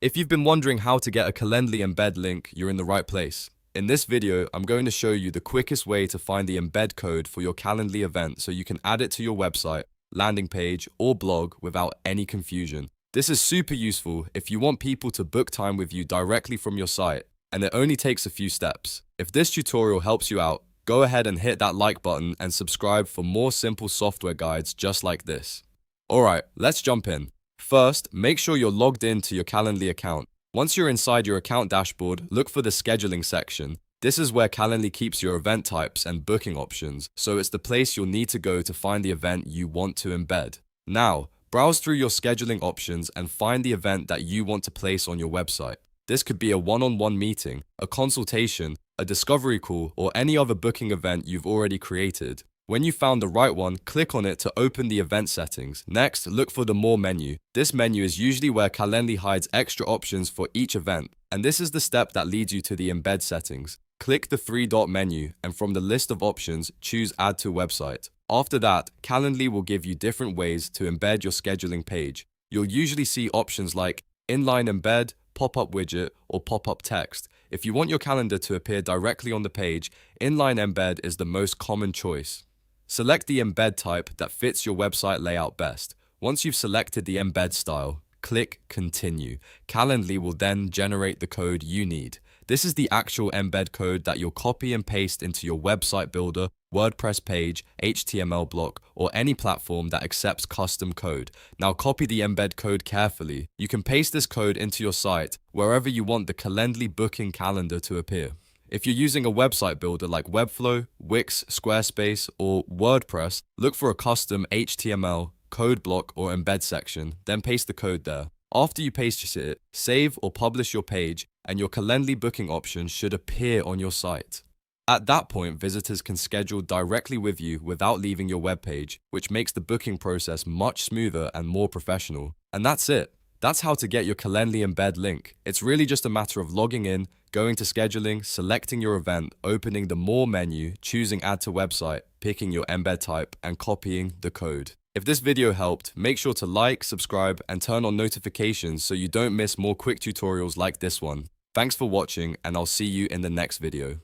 If you've been wondering how to get a Calendly Embed link, you're in the right place. In this video, I'm going to show you the quickest way to find the embed code for your Calendly event so you can add it to your website, landing page, or blog without any confusion. This is super useful if you want people to book time with you directly from your site, and it only takes a few steps. If this tutorial helps you out, go ahead and hit that like button and subscribe for more simple software guides just like this. Alright, let's jump in. First, make sure you're logged in to your Calendly account. Once you're inside your account dashboard, look for the scheduling section. This is where Calendly keeps your event types and booking options, so it's the place you'll need to go to find the event you want to embed. Now, browse through your scheduling options and find the event that you want to place on your website. This could be a one-on-one meeting, a consultation, a discovery call, or any other booking event you've already created. When you found the right one, click on it to open the event settings. Next, look for the More menu. This menu is usually where Calendly hides extra options for each event, and this is the step that leads you to the embed settings. Click the three-dot menu, and from the list of options, choose Add to Website. After that, Calendly will give you different ways to embed your scheduling page. You'll usually see options like Inline Embed, Pop-up Widget, or Pop-up Text. If you want your calendar to appear directly on the page, Inline Embed is the most common choice. Select the embed type that fits your website layout best. Once you've selected the embed style, click Continue. Calendly will then generate the code you need. This is the actual embed code that you'll copy and paste into your website builder, WordPress page, HTML block, or any platform that accepts custom code. Now copy the embed code carefully. You can paste this code into your site wherever you want the Calendly booking calendar to appear. If you're using a website builder like Webflow, Wix, Squarespace, or WordPress, look for a custom HTML, code block, or embed section, then paste the code there. After you paste it, save or publish your page, and your Calendly booking option should appear on your site. At that point, visitors can schedule directly with you without leaving your webpage, which makes the booking process much smoother and more professional. And that's it. That's how to get your Calendly Embed link. It's really just a matter of logging in, going to scheduling, selecting your event, opening the More menu, choosing Add to Website, picking your embed type, and copying the code. If this video helped, make sure to like, subscribe, and turn on notifications so you don't miss more quick tutorials like this one. Thanks for watching, and I'll see you in the next video.